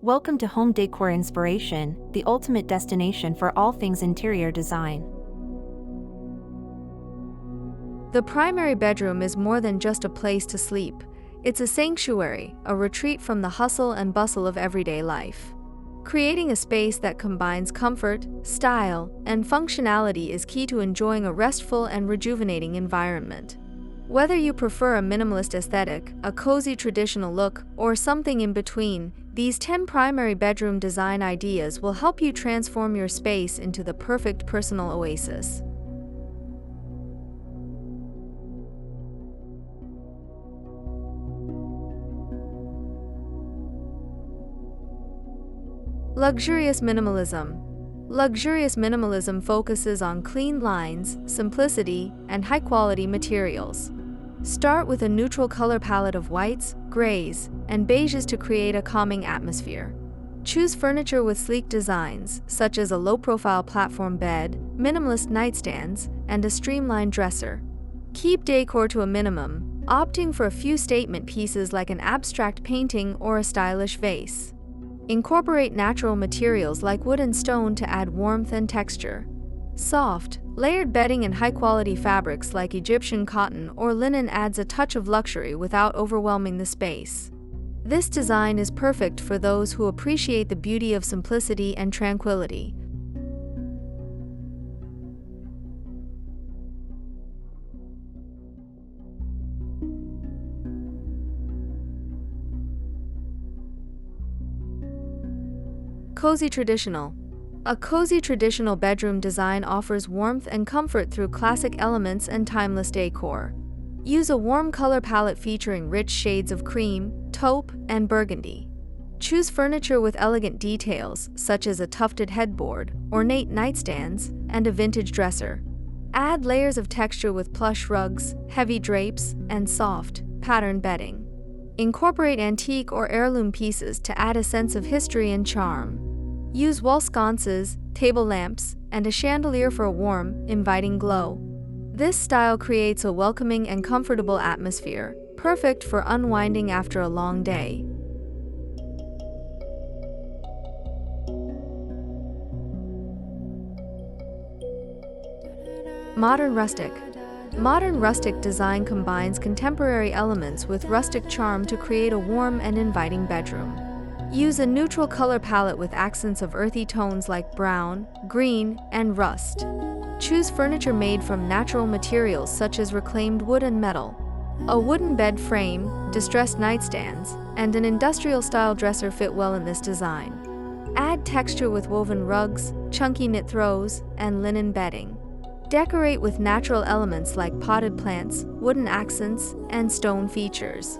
Welcome to Home Decor Inspiration, the ultimate destination for all things interior design. The primary bedroom is more than just a place to sleep. It's a sanctuary, a retreat from the hustle and bustle of everyday life. Creating a space that combines comfort, style, and functionality is key to enjoying a restful and rejuvenating environment. Whether you prefer a minimalist aesthetic, a cozy traditional look, or something in between, these 10 primary bedroom design ideas will help you transform your space into the perfect personal oasis. Luxurious minimalism. Luxurious minimalism focuses on clean lines, simplicity, and high-quality materials. Start with a neutral color palette of whites, grays, and beiges to create a calming atmosphere. Choose furniture with sleek designs, such as a low-profile platform bed, minimalist nightstands, and a streamlined dresser. Keep decor to a minimum, opting for a few statement pieces like an abstract painting or a stylish vase. Incorporate natural materials like wood and stone to add warmth and texture. Soft, layered bedding and high-quality fabrics like Egyptian cotton or linen adds a touch of luxury without overwhelming the space. This design is perfect for those who appreciate the beauty of simplicity and tranquility. Cozy traditional. A cozy traditional bedroom design offers warmth and comfort through classic elements and timeless decor. Use a warm color palette featuring rich shades of cream, taupe, and burgundy. Choose furniture with elegant details, such as a tufted headboard, ornate nightstands, and a vintage dresser. Add layers of texture with plush rugs, heavy drapes, and soft, patterned bedding. Incorporate antique or heirloom pieces to add a sense of history and charm. Use wall sconces, table lamps, and a chandelier for a warm, inviting glow. This style creates a welcoming and comfortable atmosphere, perfect for unwinding after a long day. Modern rustic. Modern rustic design combines contemporary elements with rustic charm to create a warm and inviting bedroom. Use a neutral color palette with accents of earthy tones like brown, green, and rust. Choose furniture made from natural materials such as reclaimed wood and metal. A wooden bed frame, distressed nightstands, and an industrial-style dresser fit well in this design. Add texture with woven rugs, chunky knit throws, and linen bedding. Decorate with natural elements like potted plants, wooden accents, and stone features.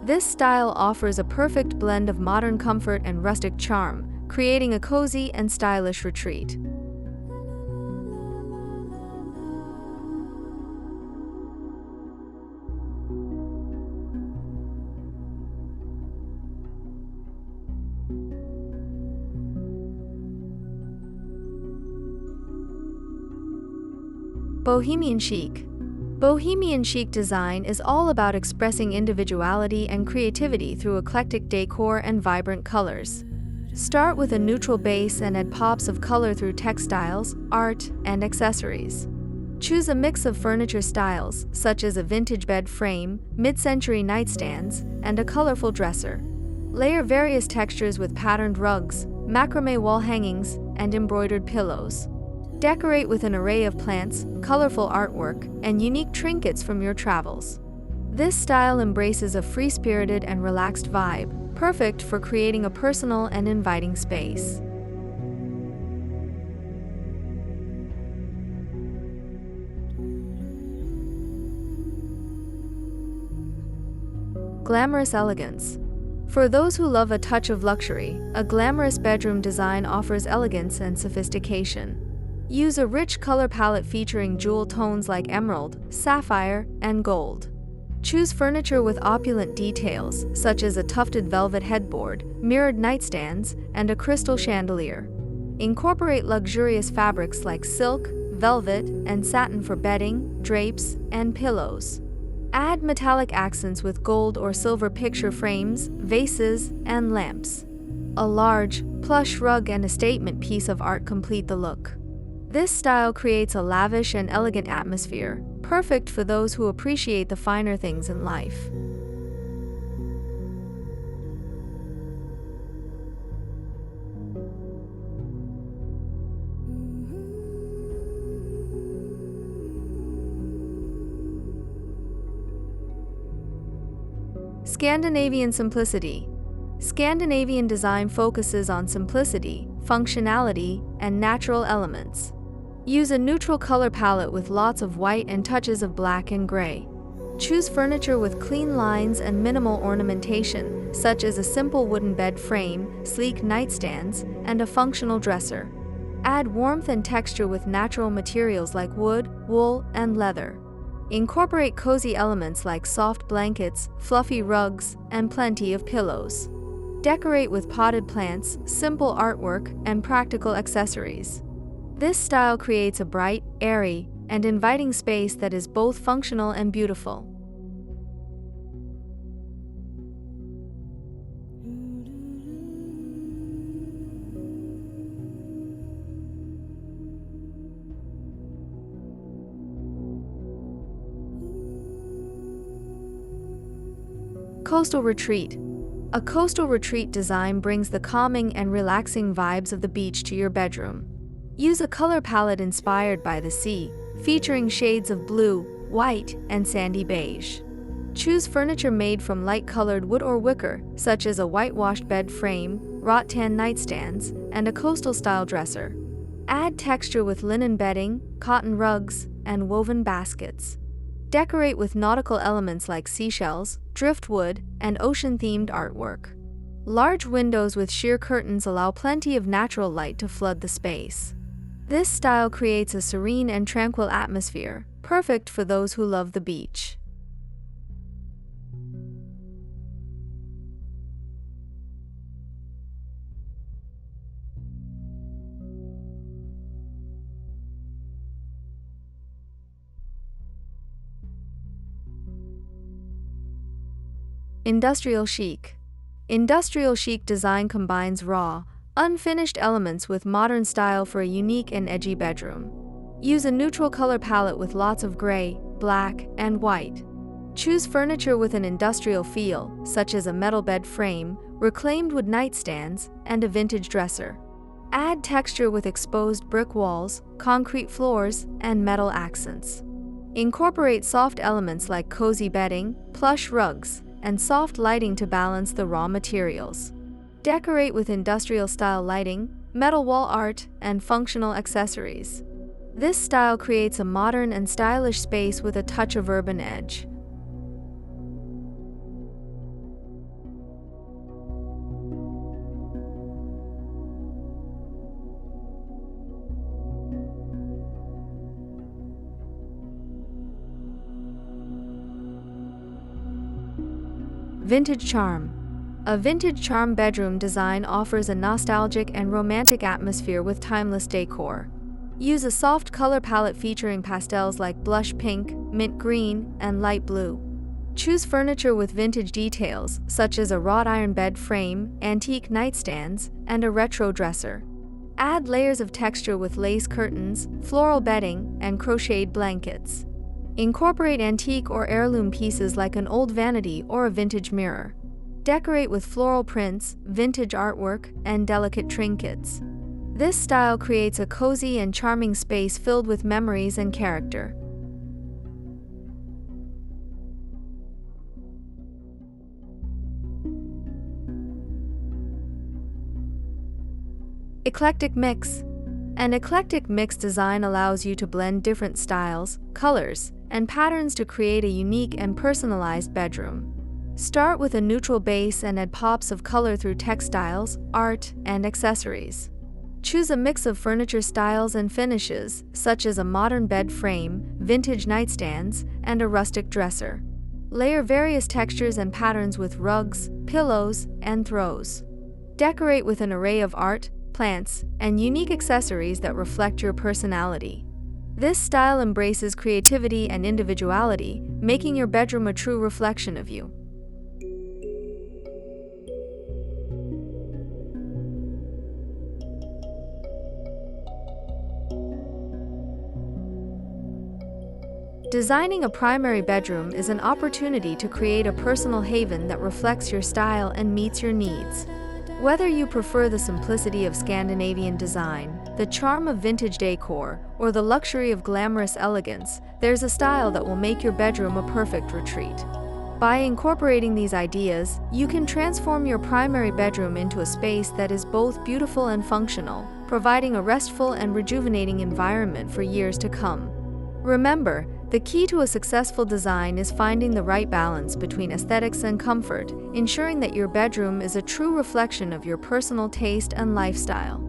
This style offers a perfect blend of modern comfort and rustic charm, creating a cozy and stylish retreat. Bohemian Chic. Bohemian Chic design is all about expressing individuality and creativity through eclectic decor and vibrant colors. Start with a neutral base and add pops of color through textiles, art, and accessories. Choose a mix of furniture styles, such as a vintage bed frame, mid-century nightstands, and a colorful dresser. Layer various textures with patterned rugs, macrame wall hangings, and embroidered pillows. Decorate with an array of plants, colorful artwork, and unique trinkets from your travels. This style embraces a free-spirited and relaxed vibe, perfect for creating a personal and inviting space. Glamorous Elegance. For those who love a touch of luxury, a glamorous bedroom design offers elegance and sophistication. Use a rich color palette featuring jewel tones like emerald, sapphire, and gold. Choose furniture with opulent details, such as a tufted velvet headboard, mirrored nightstands, and a crystal chandelier. Incorporate luxurious fabrics like silk, velvet, and satin for bedding, drapes, and pillows. Add metallic accents with gold or silver picture frames, vases, and lamps. A large, plush rug and a statement piece of art complete the look. This style creates a lavish and elegant atmosphere, perfect for those who appreciate the finer things in life. Scandinavian Simplicity. Scandinavian design focuses on simplicity, functionality, and natural elements. Use a neutral color palette with lots of white and touches of black and gray. Choose furniture with clean lines and minimal ornamentation, such as a simple wooden bed frame, sleek nightstands, and a functional dresser. Add warmth and texture with natural materials like wood, wool, and leather. Incorporate cozy elements like soft blankets, fluffy rugs, and plenty of pillows. Decorate with potted plants, simple artwork, and practical accessories. This style creates a bright, airy, and inviting space that is both functional and beautiful. Coastal Retreat. A coastal retreat design brings the calming and relaxing vibes of the beach to your bedroom. Use a color palette inspired by the sea, featuring shades of blue, white, and sandy beige. Choose furniture made from light-colored wood or wicker, such as a whitewashed bed frame, wrought tan nightstands, and a coastal-style dresser. Add texture with linen bedding, cotton rugs, and woven baskets. Decorate with nautical elements like seashells, driftwood, and ocean-themed artwork. Large windows with sheer curtains allow plenty of natural light to flood the space. This style creates a serene and tranquil atmosphere, perfect for those who love the beach. Industrial Chic. Industrial chic design combines raw, unfinished elements with modern style for a unique and edgy bedroom. Use a neutral color palette with lots of gray, black, and white. Choose furniture with an industrial feel, such as a metal bed frame, reclaimed wood nightstands, and a vintage dresser. Add texture with exposed brick walls, concrete floors, and metal accents. Incorporate soft elements like cozy bedding, plush rugs, and soft lighting to balance the raw materials. Decorate with industrial-style lighting, metal wall art, and functional accessories. This style creates a modern and stylish space with a touch of urban edge. Vintage Charm. A vintage charm bedroom design offers a nostalgic and romantic atmosphere with timeless decor. Use a soft color palette featuring pastels like blush pink, mint green, and light blue. Choose furniture with vintage details, such as a wrought iron bed frame, antique nightstands, and a retro dresser. Add layers of texture with lace curtains, floral bedding, and crocheted blankets. Incorporate antique or heirloom pieces like an old vanity or a vintage mirror. Decorate with floral prints, vintage artwork, and delicate trinkets. This style creates a cozy and charming space filled with memories and character. Eclectic Mix. An eclectic mix design allows you to blend different styles, colors, and patterns to create a unique and personalized bedroom. Start with a neutral base and add pops of color through textiles, art, and accessories. Choose a mix of furniture styles and finishes, such as a modern bed frame, vintage nightstands, and a rustic dresser. Layer various textures and patterns with rugs, pillows, and throws. Decorate with an array of art, plants, and unique accessories that reflect your personality. This style embraces creativity and individuality, making your bedroom a true reflection of you. Designing a primary bedroom is an opportunity to create a personal haven that reflects your style and meets your needs. Whether you prefer the simplicity of Scandinavian design, the charm of vintage decor, or the luxury of glamorous elegance, there's a style that will make your bedroom a perfect retreat. By incorporating these ideas, you can transform your primary bedroom into a space that is both beautiful and functional, providing a restful and rejuvenating environment for years to come. Remember, the key to a successful design is finding the right balance between aesthetics and comfort, ensuring that your bedroom is a true reflection of your personal taste and lifestyle.